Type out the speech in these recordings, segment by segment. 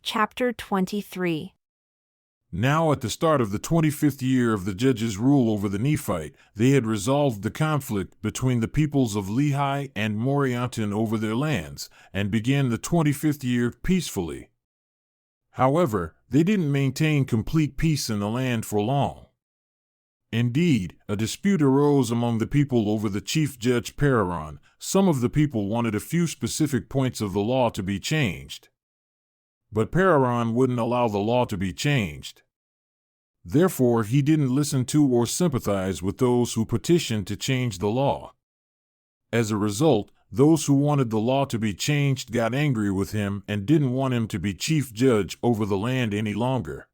Chapter 23. Now at the start of the 25th year of the judges' rule over the Nephite, they had resolved the conflict between the peoples of Lehi and Morianton over their lands, and began the 25th year peacefully. However, they didn't maintain complete peace in the land for long. Indeed, a dispute arose among the people over the chief judge Pararon. Some of the people wanted a few specific points of the law to be changed. But Pararon wouldn't allow the law to be changed. Therefore, he didn't listen to or sympathize with those who petitioned to change the law. As a result, those who wanted the law to be changed got angry with him and didn't want him to be chief judge over the land any longer.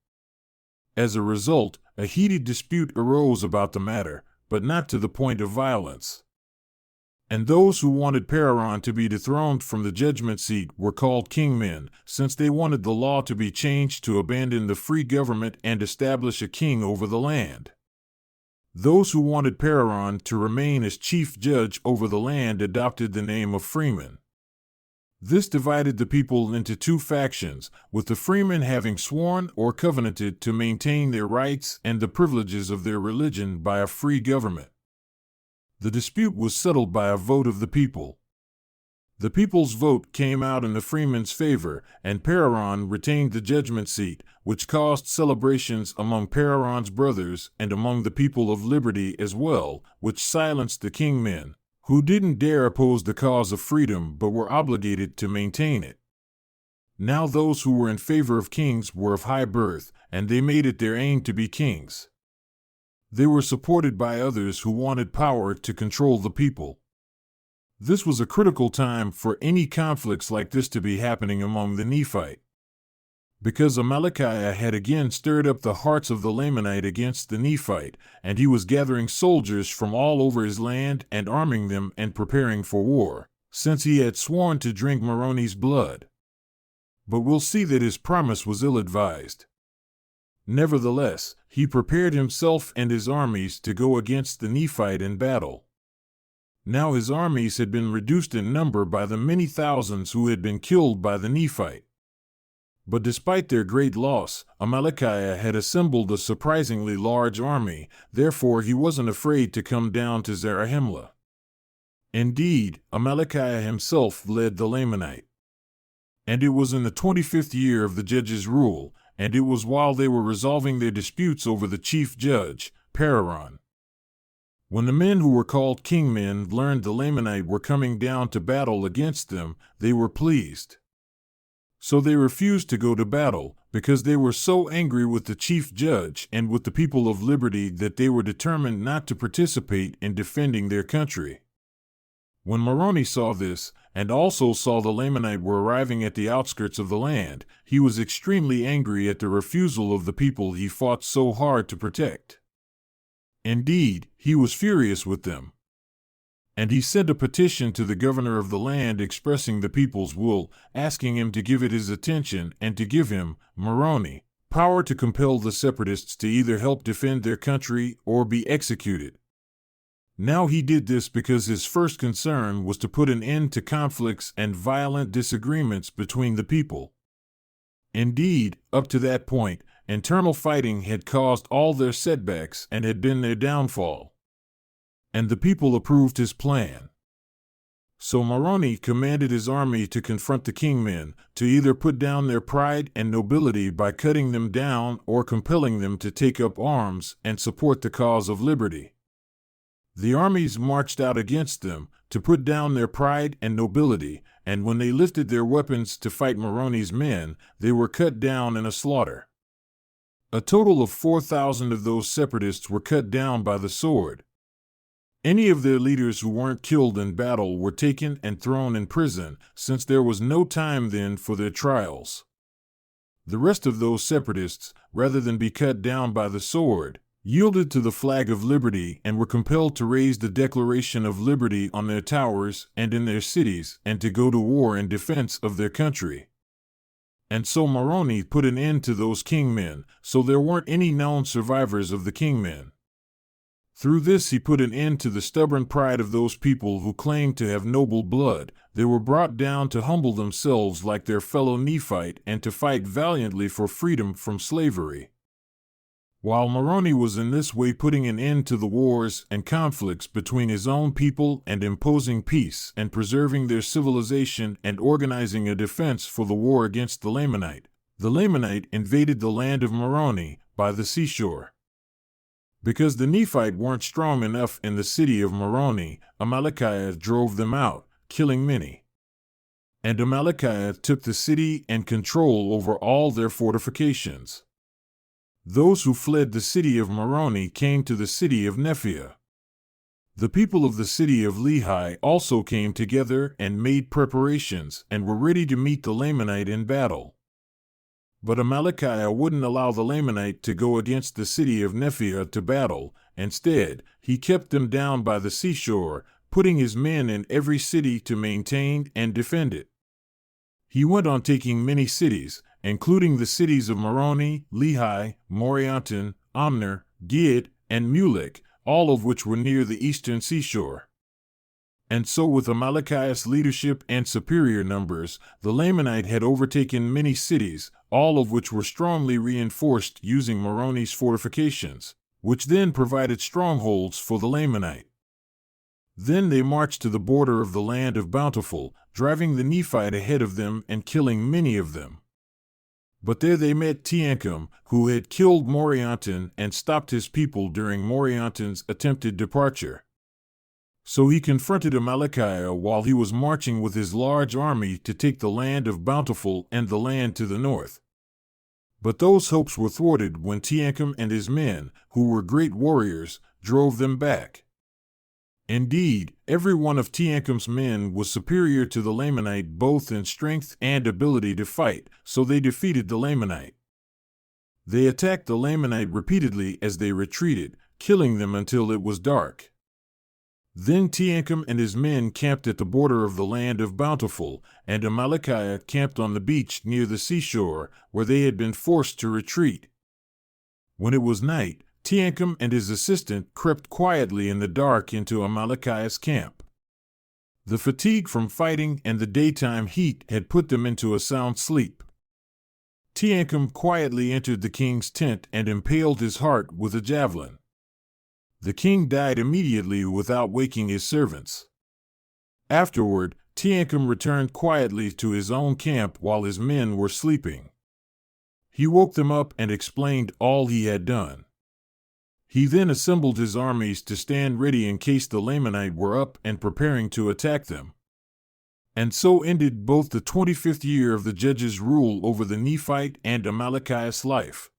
As a result, a heated dispute arose about the matter, but not to the point of violence. And those who wanted Pararon to be dethroned from the judgment seat were called kingmen, since they wanted the law to be changed to abandon the free government and establish a king over the land. Those who wanted Pararon to remain as chief judge over the land adopted the name of freemen. This divided the people into two factions, with the freemen having sworn or covenanted to maintain their rights and the privileges of their religion by a free government. The dispute was settled by a vote of the people. The people's vote came out in the freemen's favor, and Pararon retained the judgment seat, which caused celebrations among Pararon's brothers and among the people of liberty as well, which silenced the kingmen, who didn't dare oppose the cause of freedom but were obligated to maintain it. Now those who were in favor of kings were of high birth, and they made it their aim to be kings. They were supported by others who wanted power to control the people. This was a critical time for any conflicts like this to be happening among the Nephite. Because Amalickiah had again stirred up the hearts of the Lamanite against the Nephite, and he was gathering soldiers from all over his land and arming them and preparing for war, since he had sworn to drink Moroni's blood. But we'll see that his promise was ill-advised. Nevertheless, he prepared himself and his armies to go against the Nephite in battle. Now his armies had been reduced in number by the many thousands who had been killed by the Nephite. But despite their great loss, Amalickiah had assembled a surprisingly large army, therefore he wasn't afraid to come down to Zarahemla. Indeed, Amalickiah himself led the Lamanite. And it was in the 25th year of the judges' rule, and it was while they were resolving their disputes over the chief judge, Pararon. When the men who were called kingmen learned the Lamanite were coming down to battle against them, they were pleased. So they refused to go to battle, because they were so angry with the chief judge and with the people of liberty that they were determined not to participate in defending their country. When Moroni saw this, and also saw the Lamanite were arriving at the outskirts of the land, he was extremely angry at the refusal of the people he fought so hard to protect. Indeed, he was furious with them. And he sent a petition to the governor of the land expressing the people's will, asking him to give it his attention and to give him, Moroni, power to compel the separatists to either help defend their country or be executed. Now he did this because his first concern was to put an end to conflicts and violent disagreements between the people. Indeed, up to that point, internal fighting had caused all their setbacks and had been their downfall. And the people approved his plan. So Moroni commanded his army to confront the kingmen, to either put down their pride and nobility by cutting them down or compelling them to take up arms and support the cause of liberty. The armies marched out against them to put down their pride and nobility, and when they lifted their weapons to fight Moroni's men, they were cut down in a slaughter. A total of 4,000 of those separatists were cut down by the sword. Any of their leaders who weren't killed in battle were taken and thrown in prison, since there was no time then for their trials. The rest of those separatists, rather than be cut down by the sword, yielded to the flag of liberty and were compelled to raise the Declaration of Liberty on their towers and in their cities and to go to war in defense of their country. And so Moroni put an end to those kingmen, so there weren't any known survivors of the kingmen. Through this he put an end to the stubborn pride of those people who claimed to have noble blood. They were brought down to humble themselves like their fellow Nephite and to fight valiantly for freedom from slavery. While Moroni was in this way putting an end to the wars and conflicts between his own people and imposing peace and preserving their civilization and organizing a defense for the war against the Lamanite invaded the land of Moroni by the seashore. Because the Nephite weren't strong enough in the city of Moroni, Amalickiah drove them out, killing many. And Amalickiah took the city and control over all their fortifications. Those who fled the city of Moroni came to the city of Nephia. The people of the city of Lehi also came together and made preparations and were ready to meet the Lamanite in battle. But Amalickiah wouldn't allow the Lamanite to go against the city of Nephia to battle. Instead, he kept them down by the seashore, putting his men in every city to maintain and defend it. He went on taking many cities, including the cities of Moroni, Lehi, Morianton, Omner, Gid, and Mulek, all of which were near the eastern seashore. And so with Amalickiah's leadership and superior numbers, the Lamanite had overtaken many cities, all of which were strongly reinforced using Moroni's fortifications, which then provided strongholds for the Lamanite. Then they marched to the border of the land of Bountiful, driving the Nephite ahead of them and killing many of them. But there they met Teancum, who had killed Morianton and stopped his people during Morianton's attempted departure. So he confronted Amalickiah while he was marching with his large army to take the land of Bountiful and the land to the north. But those hopes were thwarted when Teancum and his men, who were great warriors, drove them back. Indeed, every one of Teancum's men was superior to the Lamanite both in strength and ability to fight, so they defeated the Lamanite. They attacked the Lamanite repeatedly as they retreated, killing them until it was dark. Then Teancum and his men camped at the border of the land of Bountiful, and Amalickiah camped on the beach near the seashore, where they had been forced to retreat. When it was night, Teancum and his assistant crept quietly in the dark into Amalickiah's camp. The fatigue from fighting and the daytime heat had put them into a sound sleep. Teancum quietly entered the king's tent and impaled his heart with a javelin. The king died immediately without waking his servants. Afterward, Teancum returned quietly to his own camp while his men were sleeping. He woke them up and explained all he had done. He then assembled his armies to stand ready in case the Lamanite were up and preparing to attack them. And so ended both the 25th year of the judge's rule over the Nephite and Amalickiah's life.